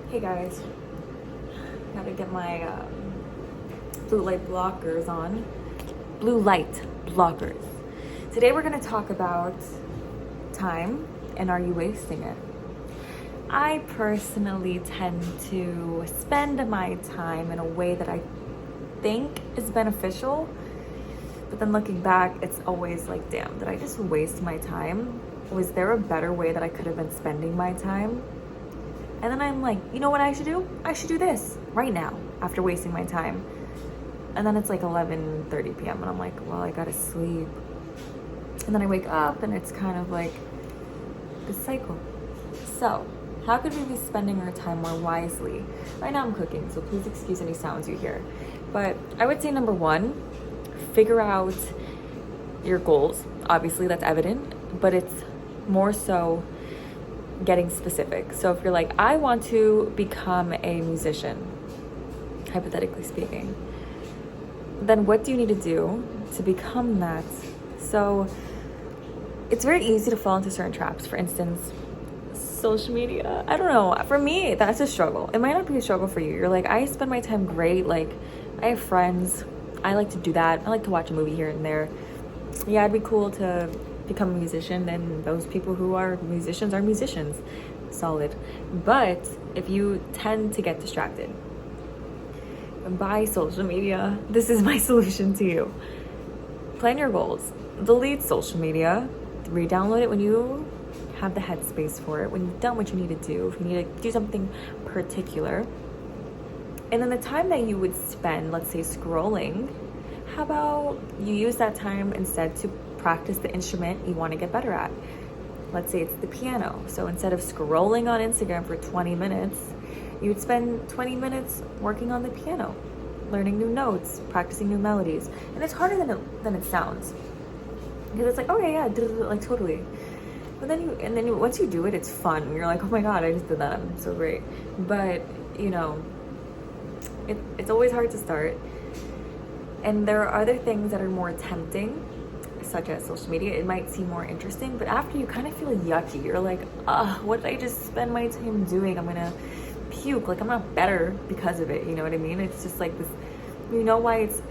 Hey guys, gotta get my blue light blockers on. Blue light blockers. Today we're gonna talk about time and are you wasting it? I personally tend to spend my time in a way that I think is beneficial, but then looking back, it's always like, damn, did I just waste my time? Was there a better way that I could have been spending my time? And then I'm like, you know what I should do? I should do this right now after wasting my time. And then it's like 11:30 p.m. and I'm like, well, I gotta sleep. And then I wake up and it's kind of like this cycle. So, how could we be spending our time more wisely? Right now I'm cooking, so please excuse any sounds you hear. But I would say number one, figure out your goals. Obviously, that's evident, but it's more so getting specific. So if you're like, I want to become a musician, hypothetically speaking, then what do you need to do to become that? So it's very easy to fall into certain traps. For instance, social media. I don't know. For me, that's a struggle. It might not be a struggle for you. You're like, I spend my time great. Like, I have friends. I like to do that. I like to watch a movie here and there. Yeah, it'd be cool to become a musician, and those people who are musicians. Solid. But if you tend to get distracted by social media, this is my solution to you. Plan your goals. Delete social media. Re-download it when you have the headspace for it, when you've done what you need to do, if you need to do something particular. And then the time that you would spend, let's say, scrolling, how about you use that time instead to practice the instrument you want to get better at? Let's say it's the piano. So instead of scrolling on Instagram for 20 minutes, you would spend 20 minutes working on the piano, learning new notes, practicing new melodies. And it's harder than it sounds. Because it's like, okay, yeah, like totally. But then once you do it, it's fun. You're like, oh my God, I just did that. I'm so great. But, you know, it's always hard to start. And there are other things that are more tempting, such as social media. It might seem more interesting, but after you kind of feel yucky. You're like, what did I just spend my time doing? I'm gonna puke. Like, I'm not better because of it. You know what I mean? It's just like this. You know why it's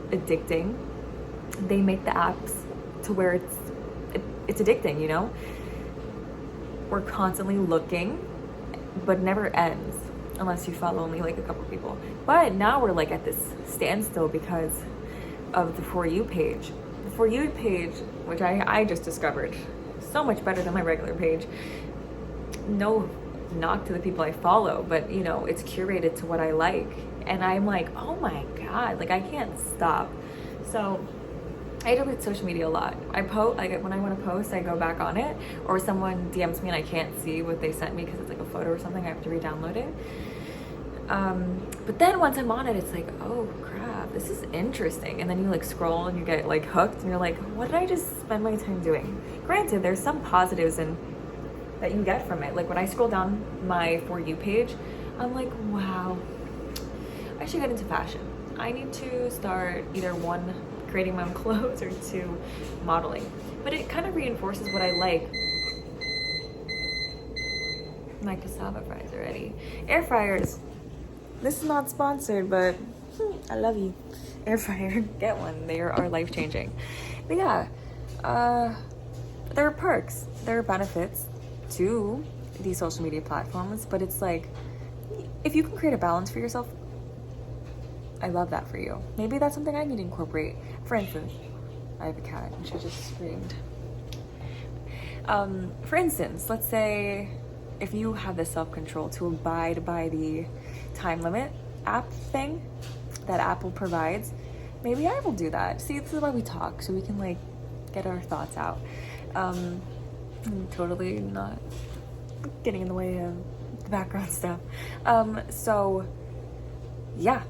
addicting? They make the apps to where it's addicting, you know? We're constantly looking, but never ends unless you follow only like a couple people. But now we're like at this standstill because of the For You page. The For You page, which I just discovered, so much better than my regular page. No knock to the people I follow, but you know, it's curated to what I like. And I'm like, oh my God, like I can't stop. So I delete social media a lot. I post, like when I want to post, I go back on it, or someone DMs me and I can't see what they sent me because it's like a photo or something. I have to re-download it. But then once I'm on it, it's like, oh crap, this is interesting. And then you like scroll and you get like hooked, and you're like, what did I just spend my time doing? Granted, there's some positives that you get from it. Like when I scroll down my For You page, I'm like, wow, I should get into fashion. I need to start either one, creating my own clothes, or two, modeling. But it kind of reinforces what I like. My cassava fries already. Air fryers. This is not sponsored, but I love you. Air fryer, get one. They are life changing. But yeah, there are perks. There are benefits to these social media platforms, but it's like, if you can create a balance for yourself, I love that for you. Maybe that's something I need to incorporate. For instance, I have a cat and she just screamed. For instance, let's say if you have the self-control to abide by the time limit app thing that Apple provides, maybe I will do that. See, this is why we talk, so we can like get our thoughts out. I'm totally not getting in the way of the background stuff. So yeah,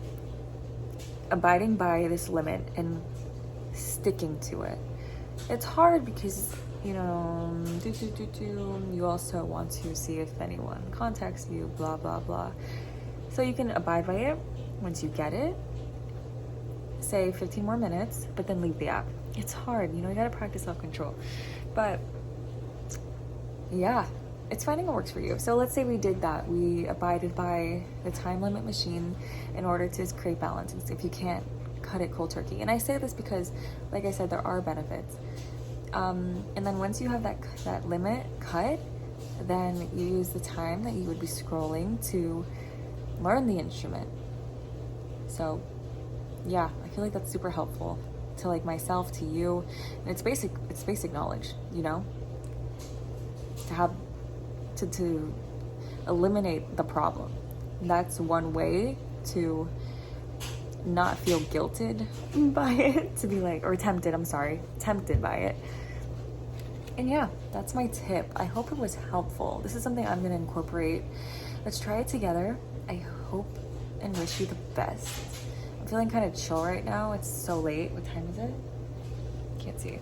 abiding by this limit and sticking to it. It's hard because, you know, you also want to see if anyone contacts you, blah, blah, blah. So you can abide by it once you get it. Say 15 more minutes, but then leave the app. It's hard, you know, you gotta practice self-control. But yeah, it's finding what works for you. So let's say we did that. We abided by the time limit machine in order to create balance. And if you can't cut it cold turkey. And I say this because, like I said, there are benefits. And then once you have that limit cut, then you use the time that you would be scrolling to learn the instrument. So yeah, I feel like that's super helpful to like myself, to you. And it's basic knowledge, you know, to have to eliminate the problem. That's one way to not feel guilted by it, to be like, or tempted by it. And yeah, that's my tip. I hope it was helpful. This is something I'm gonna incorporate. Let's try it together. I hope and wish you the best. I'm feeling kind of chill right now. It's so late. What time is it? Can't see.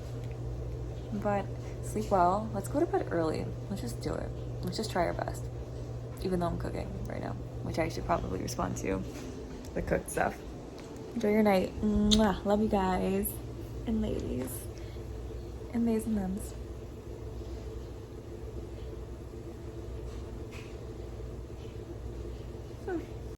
But sleep well. Let's go to bed early. Let's just do it. Let's just try our best. Even though I'm cooking right now, which I should probably respond to the cooked stuff. Enjoy your night. Mwah. Love you guys and ladies and theys and thems.